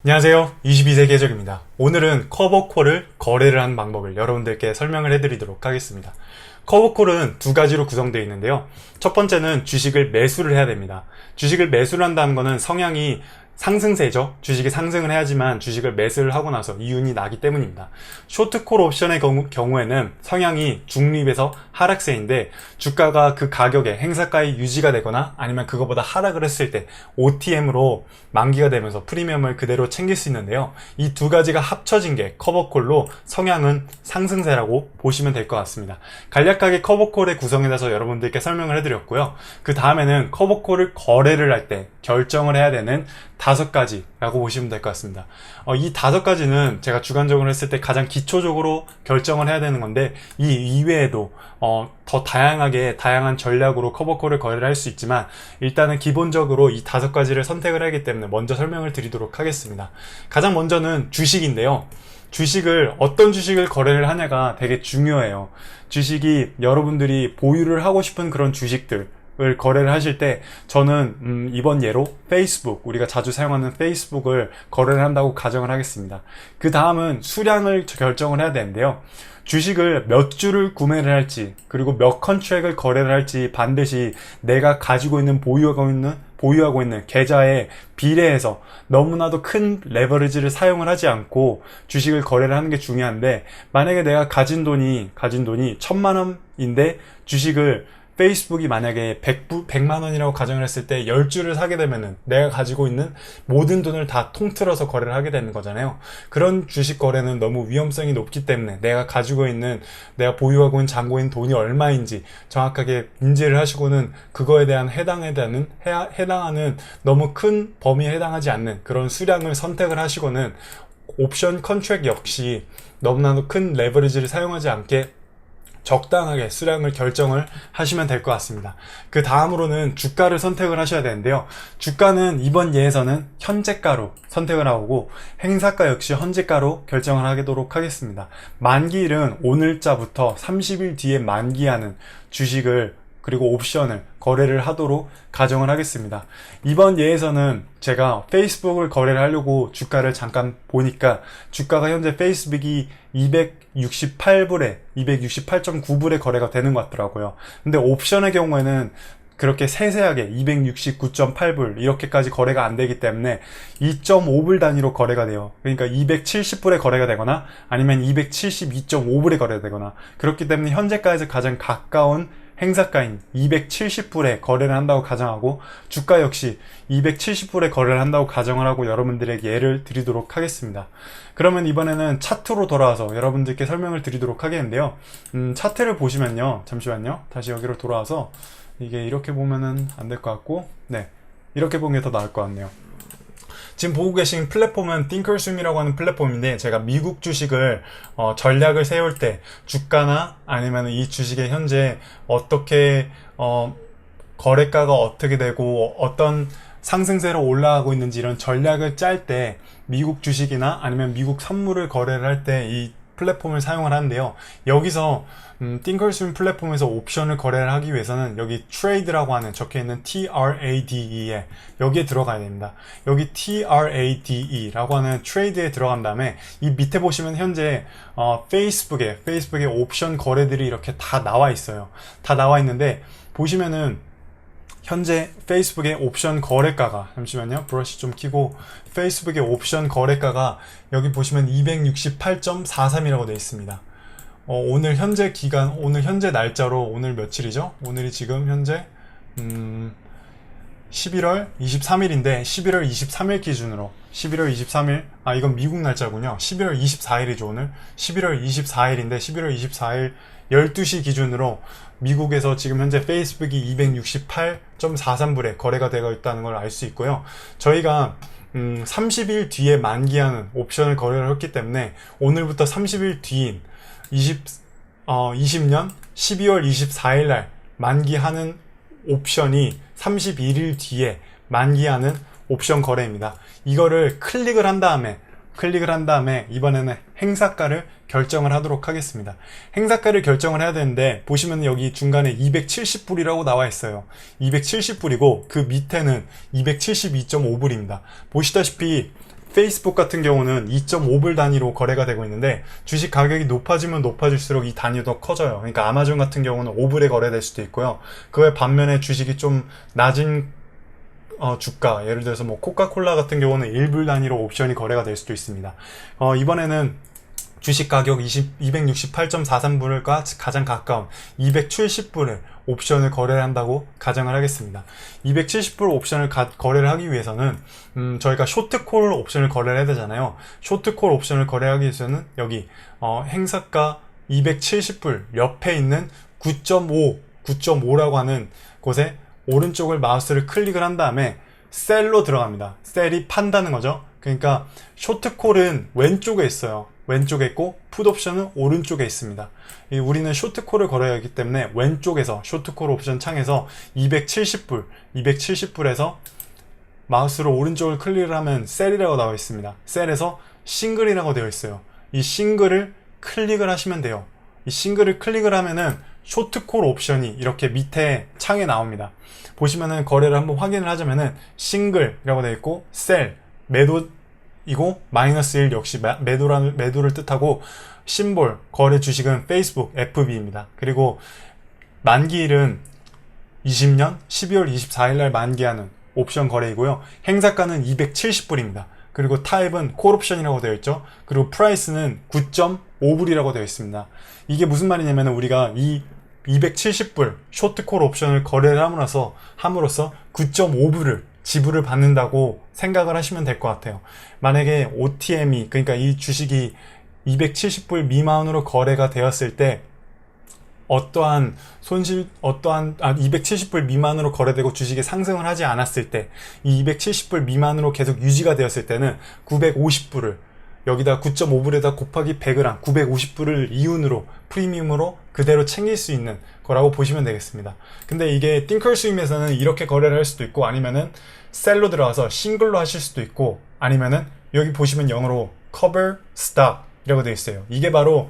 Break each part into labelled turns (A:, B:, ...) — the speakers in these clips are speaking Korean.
A: 안녕하세요. 22세 계적입니다. 오늘은 커버콜을 거래를 하는 방법을 여러분들께 설명을 해드리도록 하겠습니다. 커버콜은 두 가지로 구성되어 있는데요. 첫 번째는 주식을 매수를 해야 됩니다. 주식을 매수를 한다는 것은 성향이 상승세죠. 주식이 상승을 해야지만 주식을 매수를 하고 나서 이윤이 나기 때문입니다. 쇼트콜 옵션의 경우에는 성향이 중립에서 하락세인데 주가가 그 가격에 행사가에 유지가 되거나 아니면 그거보다 하락을 했을 때 OTM으로 만기가 되면서 프리미엄을 그대로 챙길 수 있는데요. 이 두 가지가 합쳐진 게 커버콜로 성향은 상승세라고 보시면 될 것 같습니다. 간략하게 커버콜의 구성에 대해서 여러분들께 설명을 해드렸고요. 그 다음에는 커버콜을 거래를 할 때 결정을 해야 되는 5가지라고 보시면 될 것 같습니다. 이 5가지는 제가 주관적으로 했을 때 가장 기초적으로 결정을 해야 되는 건데 이 이외에도 더 다양한 전략으로 커버콜을 거래를 할 수 있지만 일단은 기본적으로 이 5가지를 선택을 하기 때문에 먼저 설명을 드리도록 하겠습니다. 가장 먼저는 주식인데요. 어떤 주식을 거래를 하냐가 되게 중요해요. 주식이 여러분들이 보유를 하고 싶은 그런 주식들 을 거래를 하실 때 저는 이번 예로 페이스북, 우리가 자주 사용하는 페이스북을 거래를 한다고 가정을 하겠습니다. 그 다음은 수량을 결정을 해야 되는데요. 주식을 몇 주를 구매를 할지 그리고 몇 컨트랙을 거래를 할지 반드시 내가 가지고 있는 보유하고 있는 계좌에 비례해서 너무나도 큰 레버리지를 사용을 하지 않고 주식을 거래를 하는 게 중요한데, 만약에 내가 가진 돈이 1000만 원인데 주식을 페이스북이 만약에 100만 원이라고 가정을 했을 때 10주를 사게 되면은 내가 가지고 있는 모든 돈을 다 통틀어서 거래를 하게 되는 거잖아요. 그런 주식 거래는 너무 위험성이 높기 때문에 내가 보유하고 있는 잔고인 돈이 얼마인지 정확하게 인지를 하시고는 그거에 대한 해당하는 너무 큰 범위에 해당하지 않는 그런 수량을 선택을 하시고는 옵션 컨트랙 역시 너무나도 큰 레버리지를 사용하지 않게 적당하게 수량을 결정을 하시면 될 것 같습니다. 그 다음으로는 주가를 선택을 하셔야 되는데요. 주가는 이번 예에서는 현재가로 선택을 하고 행사가 역시 현재가로 결정을 하도록 하겠습니다. 만기일은 오늘자부터 30일 뒤에 만기하는 주식을 그리고 옵션을 거래를 하도록 가정을 하겠습니다. 이번 예에서는 제가 페이스북을 거래를 하려고 주가를 잠깐 보니까 주가가 현재 페이스북이 268.9불에 거래가 되는 것 같더라고요. 근데 옵션의 경우에는 그렇게 세세하게 269.8불 이렇게까지 거래가 안 되기 때문에 2.5불 단위로 거래가 돼요. 그러니까 270불에 거래가 되거나 아니면 272.5불에 거래가 되거나, 그렇기 때문에 현재가에서 가장 가까운 행사가인 270불에 거래를 한다고 가정하고 주가 역시 270불에 거래를 한다고 가정을 하고 여러분들에게 예를 드리도록 하겠습니다. 그러면 이번에는 차트로 돌아와서 여러분들께 설명을 드리도록 하겠는데요. 차트를 보시면요, 잠시만요, 다시 여기로 돌아와서 이게 이렇게 보면은 안 될 것 같고, 네, 이렇게 보는 게 더 나을 것 같네요. 지금 보고 계신 플랫폼은 띵커스움이라고 하는 플랫폼인데, 제가 미국 주식을 전략을 세울 때 주가나 아니면 이 주식의 현재 어떻게 거래가가 어떻게 되고 어떤 상승세로 올라가고 있는지 이런 전략을 짤 때 미국 주식이나 아니면 미국 선물을 거래를 할 때 이 플랫폼을 사용을 하는데요. 여기서 띵커스움 플랫폼에서 옵션을 거래를 하기 위해서는 여기 trade라고 하는 적혀있는 TRADE에 여기에 들어가야 됩니다. 여기 TRADE라고 하는 trade에 들어간 다음에 이 밑에 보시면 현재 페이스북에 옵션 거래들이 이렇게 다 나와 있어요. 다 나와 있는데 보시면은 현재 페이스북의 옵션 거래가가, 잠시만요, 브러쉬 좀 켜고, 페이스북의 옵션 거래가가 여기 보시면 268.43이라고 되어 있습니다. 오늘 현재 날짜로, 오늘 며칠이죠? 오늘이 지금 현재 11월 23일인데 11월 23일 기준으로 11월 23일, 이건 미국 날짜군요. 11월 24일이죠. 오늘 11월 24일인데 11월 24일 12시 기준으로 미국에서 지금 현재 페이스북이 268.43불에 거래가 되고 있다는 걸 알 수 있고요. 저희가 30일 뒤에 만기하는 옵션을 거래를 했기 때문에 오늘부터 30일 뒤인 20년 12월 24일 날 만기하는 옵션이 31일 뒤에 만기하는 옵션 거래입니다. 이거를 클릭을 한 다음에 이번에는 행사가를 결정을 하도록 하겠습니다. 행사가를 결정을 해야 되는데 보시면 여기 중간에 270불이라고 나와 있어요. 270불이고 그 밑에는 272.5불입니다. 보시다시피 페이스북 같은 경우는 2.5불 단위로 거래가 되고 있는데 주식 가격이 높아지면 높아질수록 이 단위도 더 커져요. 그러니까 아마존 같은 경우는 5불에 거래될 수도 있고요. 그에 반면에 주식이 좀 낮은 주가, 예를 들어서 뭐 코카콜라 같은 경우는 1불 단위로 옵션이 거래가 될 수도 있습니다. 이번에는 주식 가격 268.43불과 가장 가까운 270불을 옵션을 거래를 한다고 가정을 하겠습니다. 270불 옵션을 거래를 하기 위해서는 저희가 쇼트콜 옵션을 거래를 해야 되잖아요. 쇼트콜 옵션을 거래하기 위해서는 여기 행사가 270불 옆에 있는 9.5라고 하는 곳에 오른쪽을 마우스를 클릭을 한 다음에 셀로 들어갑니다. 셀이 판다는 거죠. 그러니까 쇼트콜은 왼쪽에 있어요. 왼쪽에 있고 풋옵션은 오른쪽에 있습니다. 우리는 쇼트콜을 거래해야 하기 때문에 왼쪽에서 쇼트콜 옵션 창에서 270불에서 마우스로 오른쪽을 클릭을 하면 셀이라고 나와 있습니다. 셀에서 싱글이라고 되어 있어요. 이 싱글을 클릭을 하시면 돼요. 이 싱글을 클릭을 하면은 쇼트콜 옵션이 이렇게 밑에 창에 나옵니다. 보시면은 거래를 한번 확인을 하자면은 싱글이라고 되어 있고 셀, 매도이고 -1 역시 매도를 뜻하고 심볼, 거래 주식은 페이스북, FB입니다. 그리고 만기일은 20년 12월 24일 날 만기하는 옵션 거래이고요. 행사가는 270불입니다. 그리고 타입은 콜옵션이라고 되어 있죠. 그리고 프라이스는 9.5불이라고 되어 있습니다. 이게 무슨 말이냐면 우리가 이 270불 쇼트콜 옵션을 거래를 함으로써 9.5불을 지불을 받는다고 생각을 하시면 될 것 같아요. 만약에 OTM이, 그러니까 이 주식이 270불 미만으로 거래가 되었을 때 어떠한 270불 미만으로 거래되고 주식이 상승을 하지 않았을 때, 이 270불 미만으로 계속 유지가 되었을 때는 950불을 여기다 9.5불에다 곱하기 100을 한 950불을 이윤으로 프리미엄으로 그대로 챙길 수 있는 거라고 보시면 되겠습니다. 근데 이게 띵컬스윙에서는 이렇게 거래를 할 수도 있고 아니면은 셀로 들어가서 싱글로 하실 수도 있고 아니면은 여기 보시면 영어로 cover stock 이라고 되어 있어요. 이게 바로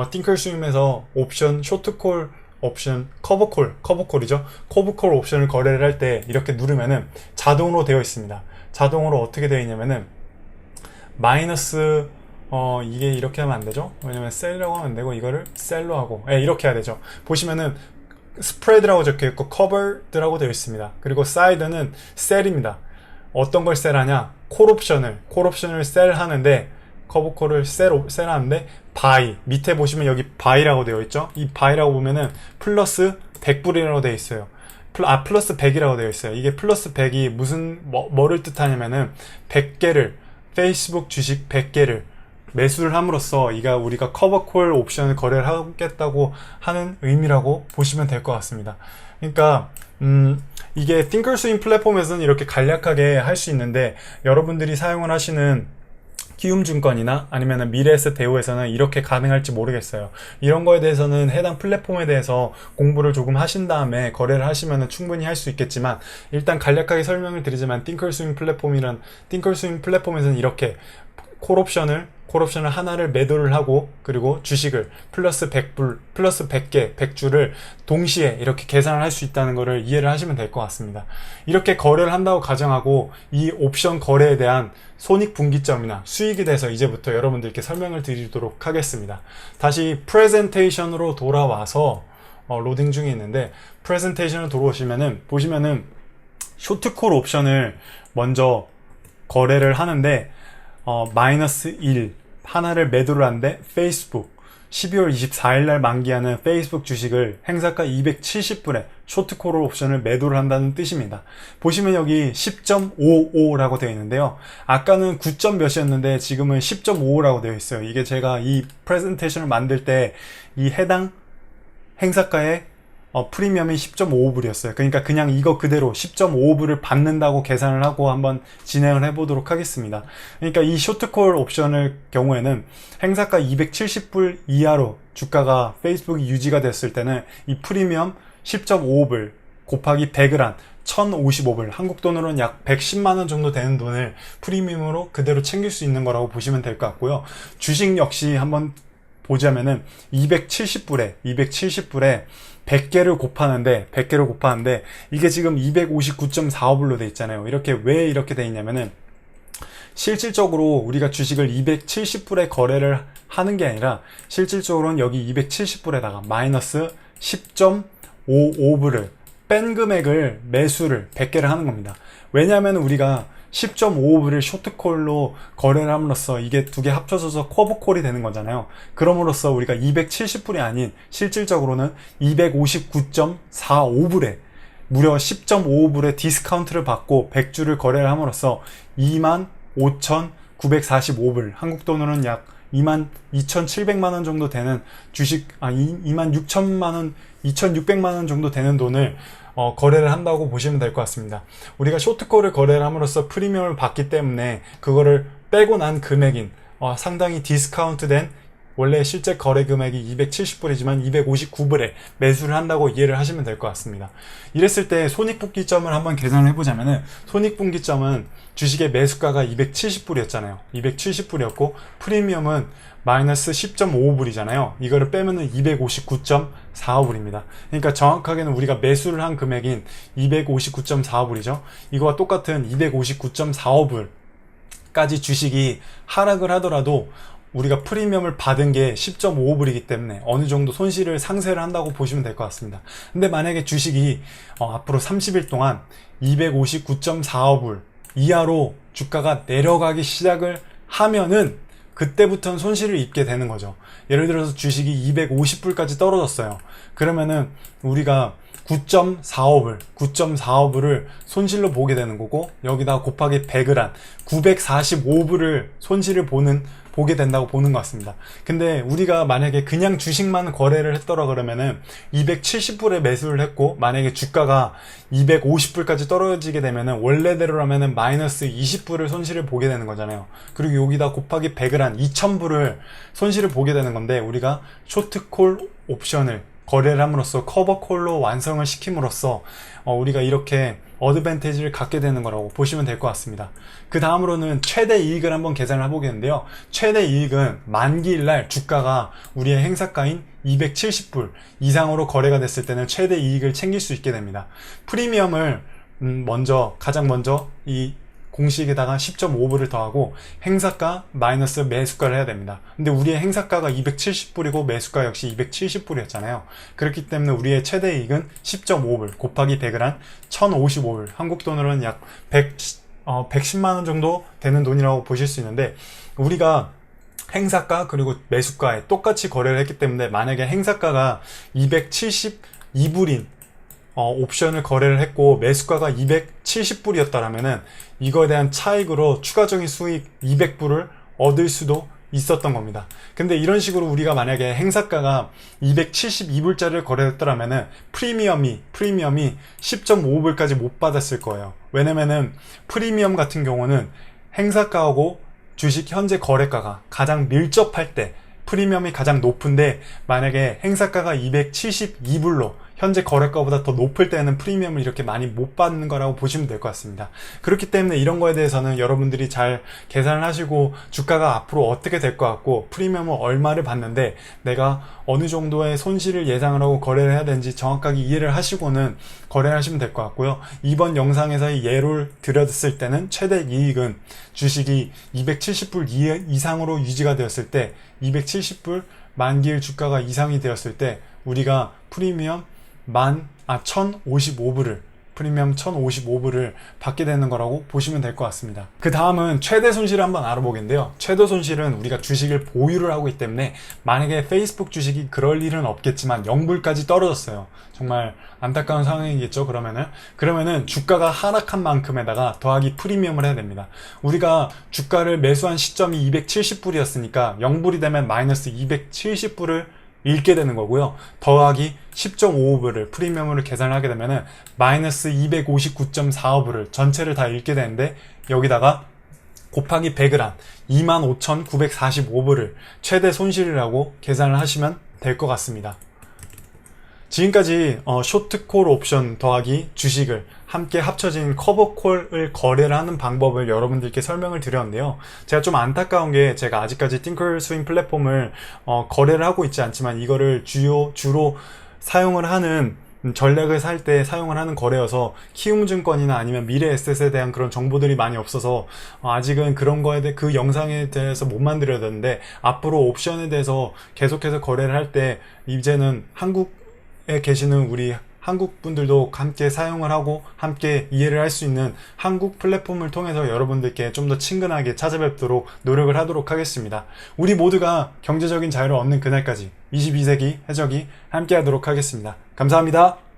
A: 띵컬스윙에서 옵션 쇼트콜 옵션 커버콜이죠. 커버콜 옵션을 거래를 할 때 이렇게 누르면은 자동으로 되어 있습니다. 자동으로 어떻게 되어 있냐면은 마이너스 이게 이렇게 하면 안 되죠. 왜냐면 셀이라고 하면 안 되고 이거를 셀로 하고 이렇게 해야 되죠. 보시면은 스프레드라고 적혀 있고 커버드라고 되어 있습니다. 그리고 사이드는 셀입니다. 어떤 걸 셀하냐? 콜옵션을 셀하는데 커버콜을 셀하는데 바이 밑에 보시면 여기 바이라고 되어 있죠. 이 바이라고 보면은 플러스 100불이라고 되어 있어요. 플러스 100이라고 되어 있어요. 이게 플러스 100이 뭐를 뜻하냐면은 100개를 페이스북 주식 100개를 매수를 함으로써 우리가 커버콜 옵션을 거래를 하겠다고 하는 의미라고 보시면 될 것 같습니다. 그러니까 이게 띵컬스윙 플랫폼에서는 이렇게 간략하게 할 수 있는데 여러분들이 사용을 하시는 키움증권이나 아니면 미래에셋 대우에서는 이렇게 가능할지 모르겠어요. 이런 거에 대해서는 해당 플랫폼에 대해서 공부를 조금 하신 다음에 거래를 하시면 충분히 할 수 있겠지만 일단 간략하게 설명을 드리자면 띵컬스윙 플랫폼에서는 이렇게 콜옵션을 하나를 매도를 하고 그리고 주식을 플러스 100개, 100주를 동시에 이렇게 계산을 할 수 있다는 것을 이해를 하시면 될 것 같습니다. 이렇게 거래를 한다고 가정하고 이 옵션 거래에 대한 손익분기점이나 수익에 대해서 이제부터 여러분들께 설명을 드리도록 하겠습니다. 다시 프레젠테이션으로 돌아와서 로딩 중에 있는데 프레젠테이션으로 돌아오시면은 보시면은 쇼트콜 옵션을 먼저 거래를 하는데 -1 하나를 매도를 하는데 페이스북 12월 24일 날 만기하는 페이스북 주식을 행사가 270불에 쇼트콜 옵션을 매도를 한다는 뜻입니다. 보시면 여기 10.55라고 되어 있는데요. 아까는 9. 몇이었는데 지금은 10.55라고 되어 있어요. 이게 제가 이 프레젠테이션을 만들 때 이 해당 행사가의 프리미엄이 10.55불이었어요. 그러니까 그냥 이거 그대로 10.55불을 받는다고 계산을 하고 한번 진행을 해보도록 하겠습니다. 그러니까 이 쇼트콜 옵션의 경우에는 행사가 270불 이하로 주가가 페이스북이 유지가 됐을 때는 이 프리미엄 10.55불 곱하기 100을 한 1055불, 한국 돈으로는 약 110만원 정도 되는 돈을 프리미엄으로 그대로 챙길 수 있는 거라고 보시면 될 것 같고요. 주식 역시 한번 보자면은 270불에 100개를 곱하는데 이게 지금 259.45불로 돼 있잖아요. 왜 이렇게 돼 있냐면은 실질적으로 우리가 주식을 270불에 거래를 하는 게 아니라 실질적으로는 여기 270불에다가 마이너스 10.55불을 뺀 금액을 매수를 100개를 하는 겁니다. 왜냐하면 우리가 10.55불을 쇼트콜로 거래를 함으로써 이게 두 개 합쳐져서 커브콜이 되는 거잖아요. 그럼으로써 우리가 270불이 아닌 실질적으로는 259.45불에 무려 10.55불의 디스카운트를 받고 100주를 거래를 함으로써 25,945불, 한국 돈으로는 약 22,700만원 정도 되는 주식, 26,000만원, 2,600만원 정도 되는 돈을 거래를 한다고 보시면 될 것 같습니다. 우리가 쇼트콜을 거래를 함으로써 프리미엄을 받기 때문에 그거를 빼고 난 금액인 상당히 디스카운트된 원래 실제 거래 금액이 270불이지만 259불에 매수를 한다고 이해를 하시면 될 것 같습니다. 이랬을 때 손익분기점을 한번 계산을 해보자면은 손익분기점은 주식의 매수가가 270불이었잖아요. 270불이었고 프리미엄은 마이너스 10.55불이잖아요. 이거를 빼면은 259.45불입니다. 그러니까 정확하게는 우리가 매수를 한 금액인 259.45불이죠. 이거와 똑같은 259.45불까지 주식이 하락을 하더라도 우리가 프리미엄을 받은 게 10.55불이기 때문에 어느 정도 손실을 상쇄를 한다고 보시면 될 것 같습니다. 근데 만약에 주식이 앞으로 30일 동안 259.45불 이하로 주가가 내려가기 시작을 하면은 그때부터는 손실을 입게 되는 거죠. 예를 들어서 주식이 250불까지 떨어졌어요. 그러면은 우리가 9.45불을 손실로 보게 되는 거고, 여기다 곱하기 100을 한 945불을 손실을 보게 된다고 보는 것 같습니다. 근데 우리가 만약에 그냥 주식만 거래를 했더라 그러면은 270불에 매수를 했고, 만약에 주가가 250불까지 떨어지게 되면은 원래대로라면은 마이너스 20불을 손실을 보게 되는 거잖아요. 그리고 여기다 곱하기 100을 한 2000불을 손실을 보게 되는 건데, 우리가 쇼트콜 옵션을 거래를 함으로써 커버콜로 완성을 시킴으로써 우리가 이렇게 어드밴티지를 갖게 되는 거라고 보시면 될 것 같습니다. 그 다음으로는 최대 이익을 한번 계산을 해보겠는데요. 최대 이익은 만기일날 주가가 우리의 행사가인 270불 이상으로 거래가 됐을 때는 최대 이익을 챙길 수 있게 됩니다. 프리미엄을 가장 먼저 이 공식에다가 10.5불을 더하고 행사가 마이너스 매수가를 해야 됩니다. 근데 우리의 행사가가 270불이고 매수가 역시 270불이었잖아요. 그렇기 때문에 우리의 최대 이익은 10.5불 곱하기 100을 한 1055불, 한국 돈으로는 약 110만원 정도 되는 돈이라고 보실 수 있는데, 우리가 행사가 그리고 매수가에 똑같이 거래를 했기 때문에 만약에 행사가가 272불인 옵션을 거래를 했고 매수가가 270불이었다라면은 이거에 대한 차익으로 추가적인 수익 200불을 얻을 수도 있었던 겁니다. 근데 이런 식으로 우리가 만약에 행사가가 272불짜리를 거래했더라면은 프리미엄이 10.5불까지 못 받았을 거예요. 왜냐면은 프리미엄 같은 경우는 행사가하고 주식 현재 거래가가 가장 밀접할 때 프리미엄이 가장 높은데, 만약에 행사가가 272불로 현재 거래가보다 더 높을 때는 프리미엄을 이렇게 많이 못 받는 거라고 보시면 될 것 같습니다. 그렇기 때문에 이런 거에 대해서는 여러분들이 잘 계산을 하시고 주가가 앞으로 어떻게 될 것 같고 프리미엄을 얼마를 받는데 내가 어느 정도의 손실을 예상을 하고 거래를 해야 되는지 정확하게 이해를 하시고는 거래를 하시면 될 것 같고요. 이번 영상에서의 예를 들었을 때는 최대 이익은 주식이 270불 이상으로 유지가 되었을 때, 270불 만기일 주가가 이상이 되었을 때 우리가 프리미엄 1055불을 프리미엄 1055불을 받게 되는 거라고 보시면 될 것 같습니다. 그 다음은 최대 손실을 한번 알아보겠는데요. 최대 손실은 우리가 주식을 보유를 하고 있기 때문에 만약에 페이스북 주식이 그럴 일은 없겠지만 0불까지 떨어졌어요. 정말 안타까운 상황이겠죠. 그러면은 주가가 하락한 만큼에다가 더하기 프리미엄을 해야 됩니다. 우리가 주가를 매수한 시점이 270불이었으니까 0불이 되면 마이너스 270불을 잃게 되는 거고요. 더하기 10.55불을 프리미엄으로 계산을 하게 되면은 마이너스 259.45불을 전체를 다 잃게 되는데, 여기다가 곱하기 100을 한 25,945불을 최대 손실이라고 계산을 하시면 될 것 같습니다. 지금까지 쇼트콜 옵션 더하기 주식을 함께 합쳐진 커버콜을 거래를 하는 방법을 여러분들께 설명을 드렸는데요. 제가 좀 안타까운 게, 제가 아직까지 띵커스윙 플랫폼을 거래를 하고 있지 않지만 이거를 주로 사용을 하는 전략을 살 때 사용을 하는 거래여서 키움증권이나 아니면 미래에셋에 대한 그런 정보들이 많이 없어서 아직은 그런 거에 대해 그 영상에 대해서 못 만들어야 되는데, 앞으로 옵션에 대해서 계속해서 거래를 할 때 이제는 한국에 계시는 우리 한국 분들도 함께 사용을 하고 함께 이해를 할 수 있는 한국 플랫폼을 통해서 여러분들께 좀 더 친근하게 찾아뵙도록 노력을 하도록 하겠습니다. 우리 모두가 경제적인 자유를 얻는 그날까지 22세기 해적이 함께 하도록 하겠습니다. 감사합니다.